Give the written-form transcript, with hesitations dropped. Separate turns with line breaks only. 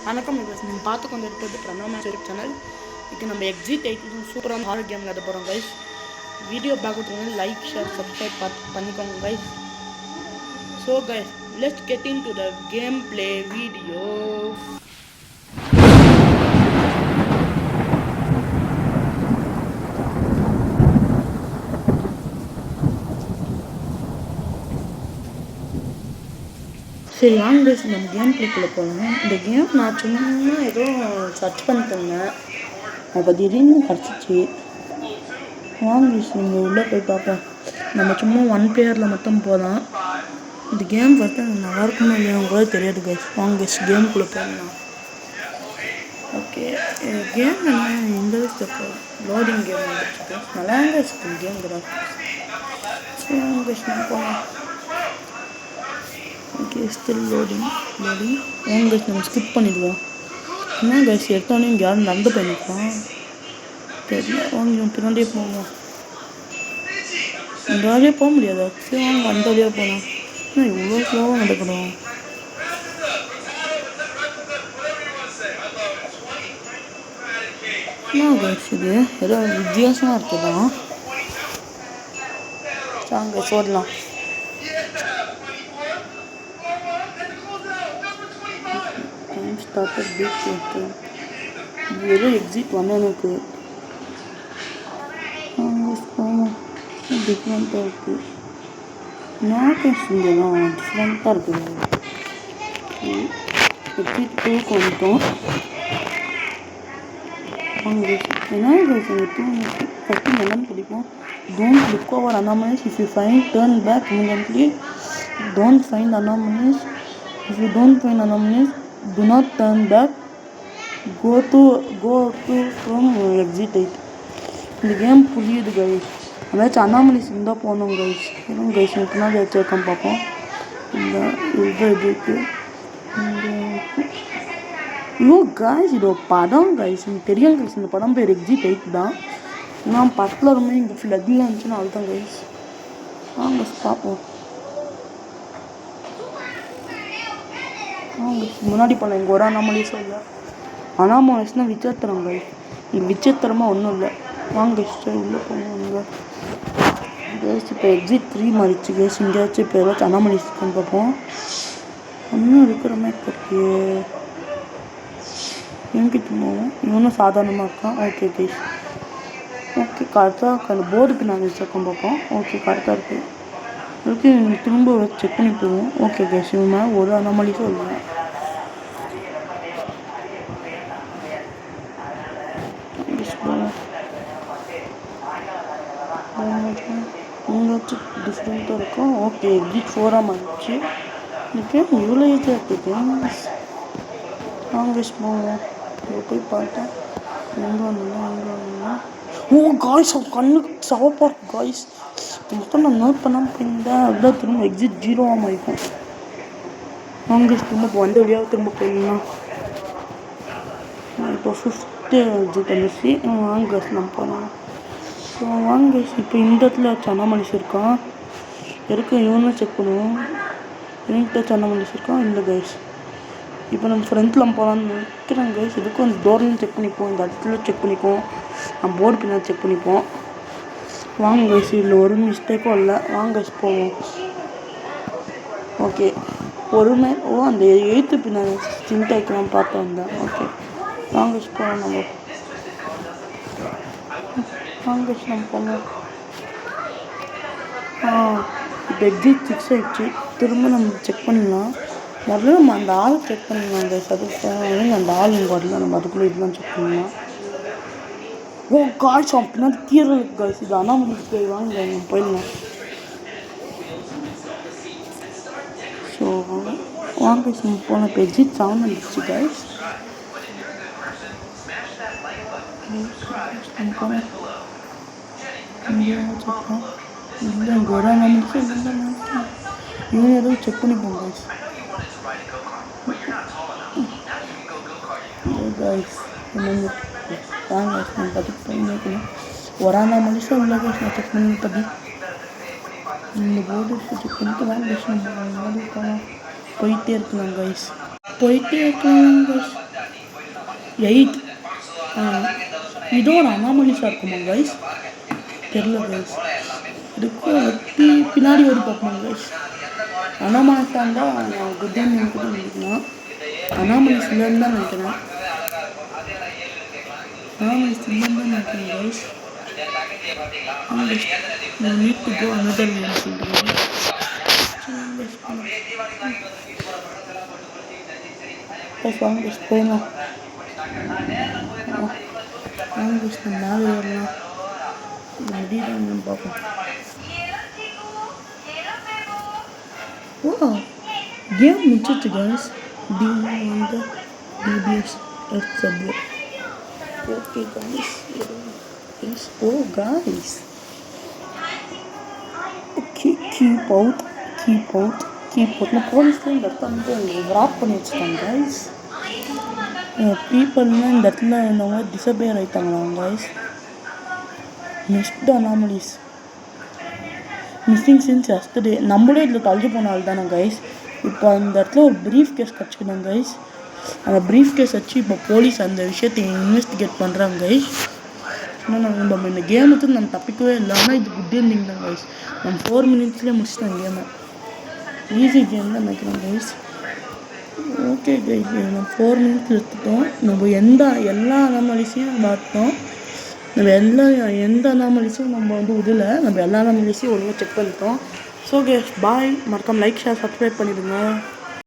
வணக்கம் கைஸ், நீங்கள் பார்த்து கொண்டு இருப்பது பிரணாமா யூடியூப் சேனல். இப்போ நம்ம எக்ஸிட் 8 சூப்பரான ஹாரர் கேம் விளையாட போகிறோம் கைஸ். வீடியோ பார்க்கறதுக்கு லைக் ஷேர் சப்ஸ்கிரைப் பண்ணிக்கோங்க guys. So guys, let's get in to the game play video. சரி வாங்க கைஸ், நம்ம கேம் பிளேக்குள்ளே போகலாம். இந்த கேம் நான் சும்மா ஏதோ சர்ச் பண்ணிட்டு இருந்தேன், அப்போ திடீர்னு கிடச்சிச்சு. வாங்க கைஸ், நீங்கள் உள்ளே போய் பார்ப்போம். நம்ம சும்மா 1 பிளேயரில் மட்டும் போகலாம். இந்த கேம் பார்த்தா நல்லா இருக்குமா இல்லையா கூட தெரியாது கைஸ். வாங்க கைஸ், கேமுக்குள்ளே போகலாம். ஓகே, கேம் என்ன இந்த வயசு லோடிங் கேம் வந்துருக்கு. நல்லா இருக்குது கேம் கூட. சரி வாங்க கைஸ், நம்ம போகலாம். Okay, still loading. வாங்க கைஸ், நம்ம ஸ்கிப் பண்ணிடுவோம். என்ன கைஸ், எடுத்தோடனே இங்கே யாரும் நடந்து போயிருக்கலாம் தெரியல. வாங்க பின்னாடியே போவோம். இந்த வழியே போக முடியாது. சரி வாங்க அந்த வழியாக போகலாம். ஆனால் இவ்வளோ ஸ்லோவாக நடக்கணும். என்ன கைஸ், இது ஏதோ வித்தியாசமாக இருக்குதான். வாங்க சொல்லலாம். ஸ்டார்டர் பீட் இருக்கு. இது ஏதோ எக்ஸிட் 1 எனக்கு டிஃப்ரெண்ட்டாக இருக்குது. நாட்டம் இங்கெல்லாம் டிஃப்ரெண்ட்டாக இருக்குது. எக்ஸிட் 2க்கு வந்துட்டோம். வாங்க என்ன ஃபஸ்ட்டு என்னன்னு பிடிக்கும். Don't look over anomalies. If you find turn back immediately. Don't find anomalies. If you don't find anomalies do not turn back. go to from exit 8. இந்த கேம் புரியுது கைஸ். அதாச்சும் அனாமலிஸ் இருந்தால் போகணும் கைஸ். இன்னும் guys பின்னாடி வச்சுருக்கோம் பார்ப்போம். இந்த இதுதான் இது இருக்குது. ஐயோ கைஸ், இது ஒரு படம் கைஸ். எனக்கு தெரியும் கைஸ், இந்த படம் பேர் எக்ஸிட் 8 தான். நான் படத்தில் ரொம்ப இங்கே ஃப்ளட்டில் இருந்துச்சுன்னா அதுதான் கைஸ். வாங்க பார்ப்போம். முன்னாடி போனேன். இங்கே ஒரு அனாமலிஸும் இல்லை. அனாமலிஸ்னால் விசித்திரம் கைஸ். இங்கே விசித்திரமாக ஒன்றும் இல்லை. வாங்க சரி உள்ளே போவாங்க கேஸ். இப்போ எக்ஸிட் 3 மாறிச்சு கேஸ். இங்கேயாச்சும் இப்போ ஏதாச்சும் அனாமலிஸ் கொண்டு பார்ப்போம். ஒன்றும் இருக்கிற மாதிரி இருக்கு. எங்கிட்ட போவோம். இவனும் சாதாரணமாக இருக்கான். Okay case. ஓகே கரெக்டாக அந்த போர்டுக்கு நாங்கள் செக் பார்ப்போம். ஓகே கரெக்டாக இருக்குது. ஓகே திரும்ப செக் பண்ணி போவோம். ஓகே கேஸ், இவங்க ஒரு அனாமலிஸும் இல்லை. உங்களாச்சும் டிஃப்ரெண்ட்டாக இருக்கும். ஓகே எக்ஸிட் 4 மாறிச்சு. ஓகே இவ்வளோ ஈஸியாக இருக்குது. வாங்க போவோம். இங்கே போய் பார்த்தேன். எங்கே வந்தீங்கன்னா ஓ காய்ஸ், கண்ணுக்கு சவப்பாக இருக்கும் காய்ஸ். மொத்தம் நான் நோட் பண்ணாமல் போயிருந்தேன். அதுதான் திரும்ப எக்ஸிட் 0 இருக்கும். வாங்க திரும்ப இப்போ வந்த வழியாக திரும்ப போயிடலாம். இப்போ 5th எக்ஸிட் வந்துச்சு. வாங்க நம்ம போகலாம். ஸோ வாங்க இப்போ இந்த இடத்துல அனாமலிஸ் இருக்கான். இருக்கு இவனும் செக் பண்ணுவோம். இவன்கிட்ட அனாமலிஸ் இருக்கான் இல்லை கைஸ். இப்போ நம்ம ஃப்ரண்ட்டில் போகலான்னு நினைக்கிறேன் கைஸ். இதுக்கும் அந்த டோர்லையும் செக் பண்ணிப்போம், இந்த இடத்துல செக் பண்ணிப்போம், நம்ம போர்டு பின்னாடி செக் பண்ணிப்போம். வாங்க கைஸ், இதில் ஒரு மிஸ்டேக்கும் இல்லை. வாங்க கைஸ் போவோம். ஓகே பொறுமை. அந்த 8th பின்னாடி சின்ட் ஆகிக்கலாம் பார்த்து வந்தேன். ஓகே வாங்க கைஸ் போகலாம். வாங்க நம்ம போகலாம். இப்போ எக்ஸிட் 6 ஆகிடுச்சு. திரும்ப நம்ம செக் பண்ணலாம். முதல்ல நம்ம அந்த ஆள் செக் பண்ணலாம் கைஸ். அதுக்கு அந்த ஆள் இங்கே வரல. நம்ம அதுக்குள்ளே இதெல்லாம் செக் பண்ணலாம். ஓ காய்ஸ், பின்னாடி கீரை இருக்கு கைஸ். இது அனாமலிஸ் போய் வாங்க நம்ம போயிடலாம். ஸோ வாங்க கைஸ் நம்ம போகலாம். இப்போ எக்ஸிட் 7 வந்துடுச்சு கைஸ். நம்ம போகலாம். இல்லை இங்கே ஒரு அனாமலிஸும் இல்லை. இவன் ஏதோ செக் பண்ணிப்போம் கைஸ். கைஸ் வாங்க நம்ம பார்த்து பண்ணிக்கணும். ஒரு அனாமலிஸும் இல்லை கைஸ். நான் செக் பண்ணி பற்றி இந்த போர்டு செக் பண்ணிட்டு வாங்க கைஸ் நம்ம போகலாம். போயிட்டே இருக்கலாம் கைஸ். போயிட்டே இருக்கலாம் கைஸ். 8. இதோ ஒரு அனாமலிஸாக இருக்குமா கைஸ்? தெரியல கைஸ். இதுக்கு வெட்டி பின்னாடி ஓடி பார்ப்போம் கைஸ். அனாமலிஸாக இருந்தால் நான் குட் ஈவினிங் கூட நினைக்கலாம். அனாமலிஸ் இல்லைன்னு தான் நினைக்கிறேன். அனாமலிஸ் இல்லைன்னு தான் நினைக்கிறேன் guys. Need to go another one சொல்கிறேன். வாங்க போயிடலாம். வாங்க மேலே ஏறலாம். முடியல பார்ப்போம். ஓ கேம் முடிச்சிட்டு கைஸ். வந்து டிபிஎஸ் earth subway. Okay guys. Oh guys. Keep out. நான் போலீஸ்லேயும் இந்த இடத்துல வந்து ட்ராப் பண்ணி வச்சுட்டேன் கைஸ். பீப்புள்லாம் இந்த இடத்துல இருந்தவங்க டிசப்பியர் ஆகிட்டாங்களாம் guys. Missed anomalies missing since yesterday. நம்மளே இதில் தள்ளி போன ஆள் தானே கைஸ். இப்போ அந்த இடத்துல ஒரு ப்ரீஃப் கேஸ் கிடச்சிக்கணும் கைஸ். அந்த ப்ரீஃப் கேஸ் வச்சு இப்போ போலீஸ் அந்த விஷயத்தை இன்வெஸ்டிகேட் பண்ணுறாங்க கைஸ். ஆனால் நம்ம இந்த கேமுக்கு நம்ம தப்பிக்கவே இல்லை. ஆனால் இது குட் ஈவினிங் தான் கைஸ். நம்ம 4 மினிட்ஸ்லேயே முடிச்சிட்டோம் கேமை. ஈஸி கேம் தான் நினைக்கிறோம் கைஸ். ஓகே கைஸ், நம்ம 4 மினிட்ஸ் எடுத்துட்டோம். நம்ம எல்லா அனாமலிஸையும் பார்த்தோம். நம்ம எந்த அனாமலிஸும் நம்ம வந்து விடலை. நம்ம எல்லா அனாமலிஸையும் ஒழுங்காக செக் பண்ணிட்டோம். So guys bye. மறக்காம லைக் ஷேர் சப்ஸ்கிரைப் பண்ணிடுங்க.